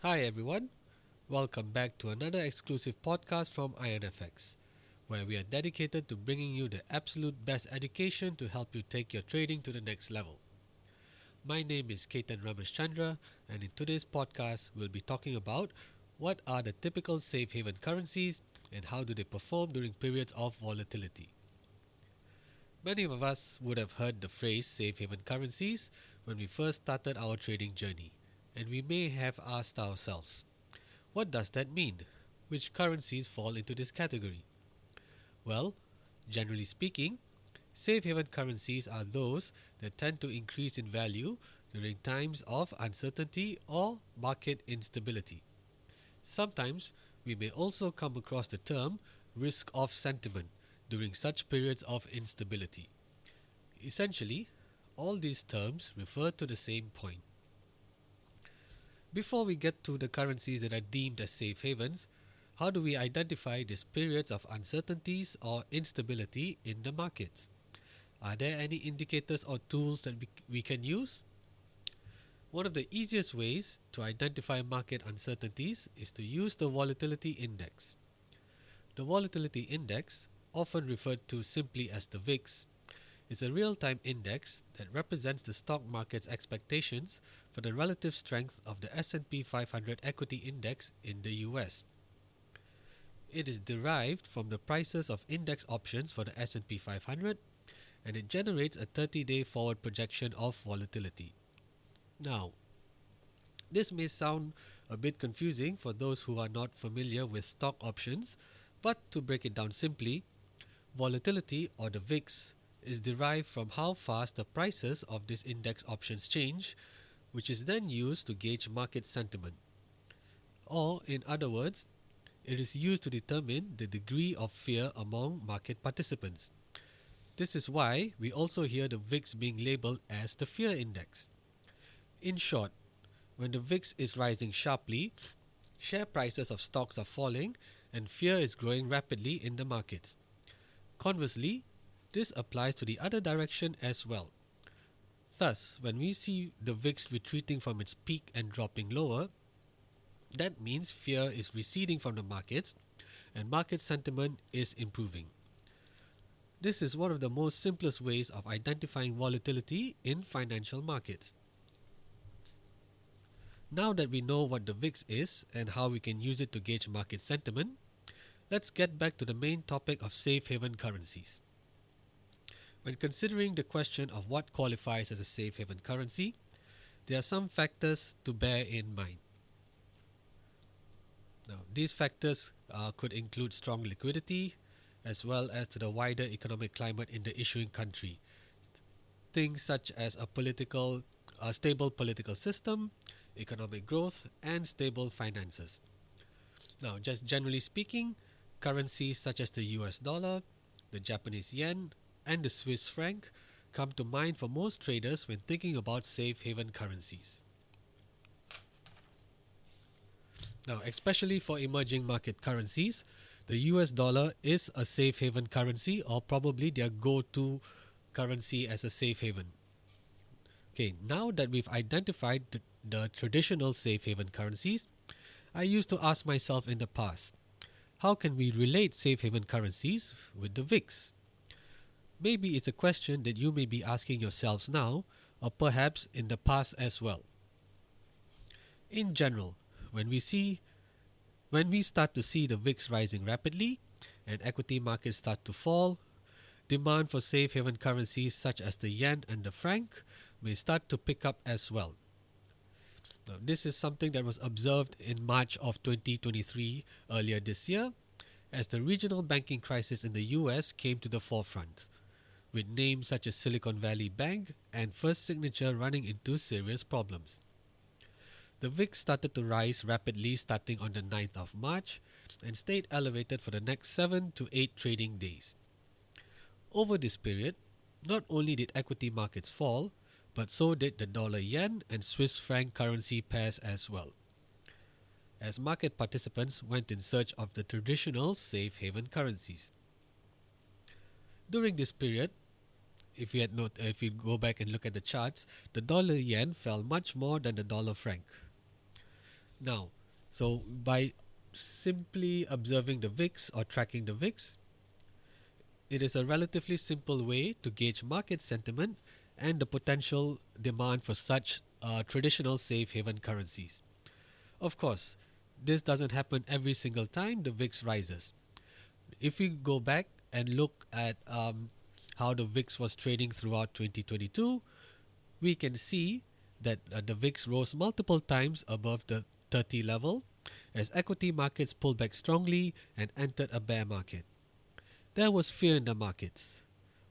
Hi everyone, welcome back to another exclusive podcast from IronFX, where we are dedicated to bringing you the absolute best education to help you take your trading to the next level. My name is Ketan Ramachandra, and in today's podcast, we'll be talking about what are the typical safe haven currencies and how do they perform during periods of volatility. Many of us would have heard the phrase safe haven currencies when we first started our trading journey, and we may have asked ourselves, what does that mean? Which currencies fall into this category? Well, generally speaking, safe haven currencies are those that tend to increase in value during times of uncertainty or market instability. Sometimes we may also come across the term risk off sentiment during such periods of instability. Essentially, all these terms refer to the same point. Before we get to the currencies that are deemed as safe havens, how do we identify these periods of uncertainties or instability in the markets? Are there any indicators or tools that we can use? One of the easiest ways to identify market uncertainties is to use the volatility index. The volatility index, often referred to simply as the VIX, is a real-time index that represents the stock market's expectations for the relative strength of the S&P 500 equity index in the US. It is derived from the prices of index options for the S&P 500, and it generates a 30-day forward projection of volatility. Now, this may sound a bit confusing for those who are not familiar with stock options, but to break it down simply, volatility, or the VIX, is derived from how fast the prices of these index options change, which is then used to gauge market sentiment. Or, in other words, it is used to determine the degree of fear among market participants. This is why we also hear the VIX being labeled as the fear index. In short, when the VIX is rising sharply, share prices of stocks are falling and fear is growing rapidly in the markets. Conversely, this applies to the other direction as well. Thus, when we see the VIX retreating from its peak and dropping lower, that means fear is receding from the markets and market sentiment is improving. This is one of the most simplest ways of identifying volatility in financial markets. Now that we know what the VIX is and how we can use it to gauge market sentiment, let's get back to the main topic of safe haven currencies. When considering the question of what qualifies as a safe haven currency, there are some factors to bear in mind. Now, these factors could include strong liquidity as well as to the wider economic climate in the issuing country. Things such as a stable political system, economic growth, and stable finances. Now, just generally speaking, currencies such as the US dollar, the Japanese yen, and the Swiss franc come to mind for most traders when thinking about safe haven currencies. Now, especially for emerging market currencies, the US dollar is a safe haven currency or probably their go to currency as a safe haven. Okay, now that we've identified the traditional safe haven currencies, I used to ask myself in the past, how can we relate safe haven currencies with the VIX? Maybe it's a question that you may be asking yourselves now, or perhaps in the past as well. In general, when we start to see the VIX rising rapidly and equity markets start to fall, demand for safe haven currencies such as the yen and the franc may start to pick up as well. Now, this is something that was observed in March of 2023 earlier this year as the regional banking crisis in the US came to the forefront, with names such as Silicon Valley Bank and First Signature running into serious problems. The VIX started to rise rapidly starting on the 9th of March and stayed elevated for the next 7 to 8 trading days. Over this period, not only did equity markets fall, but so did the dollar yen and Swiss franc currency pairs as well, as market participants went in search of the traditional safe haven currencies. During this period, if you go back and look at the charts, the dollar yen fell much more than the dollar franc. Now, so by simply observing the VIX or tracking the VIX, it is a relatively simple way to gauge market sentiment and the potential demand for such traditional safe haven currencies. Of course, this doesn't happen every single time the VIX rises. If we go back and look at how the VIX was trading throughout 2022, we can see that the VIX rose multiple times above the 30 level as equity markets pulled back strongly and entered a bear market. There was fear in the markets,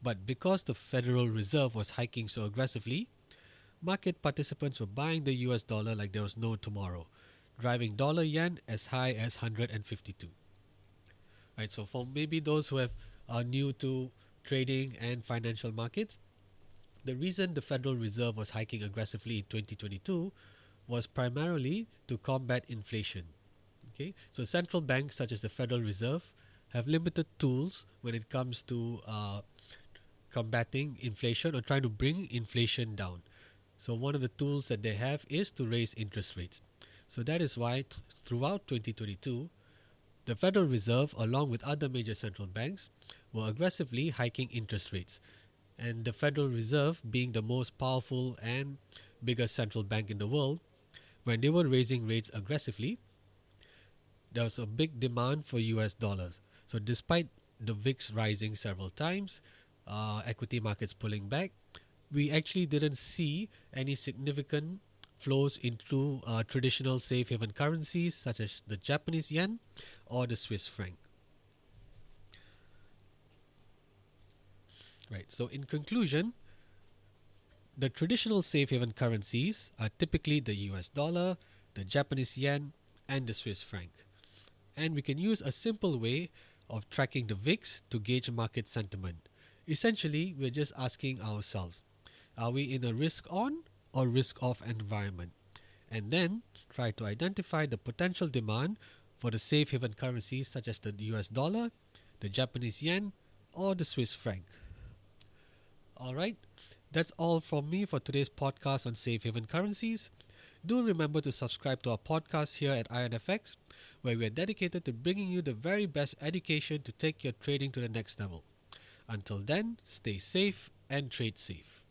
but because the Federal Reserve was hiking so aggressively, market participants were buying the US dollar like there was no tomorrow, driving dollar yen as high as 152. Right, so for maybe those who are new to trading and financial markets, the reason the Federal Reserve was hiking aggressively in 2022 was primarily to combat inflation. Okay, so central banks such as the Federal Reserve have limited tools when it comes to combating inflation or trying to bring inflation down. So one of the tools that they have is to raise interest rates. So that is why throughout 2022, the Federal Reserve, along with other major central banks, were aggressively hiking interest rates. And the Federal Reserve, being the most powerful and biggest central bank in the world, when they were raising rates aggressively, there was a big demand for US dollars. So despite the VIX rising several times, equity markets pulling back, we actually didn't see any significant flows into traditional safe haven currencies such as the Japanese yen or the Swiss franc. Right. So in conclusion, the traditional safe haven currencies are typically the US dollar, the Japanese yen, and the Swiss franc. And we can use a simple way of tracking the VIX to gauge market sentiment. Essentially, we're just asking ourselves, are we in a risk on or risk off environment? And then try to identify the potential demand for the safe haven currencies such as the US dollar, the Japanese yen, or the Swiss franc. Alright, that's all from me for today's podcast on safe haven currencies. Do remember to subscribe to our podcast here at IronFX, where we are dedicated to bringing you the very best education to take your trading to the next level. Until then, stay safe and trade safe.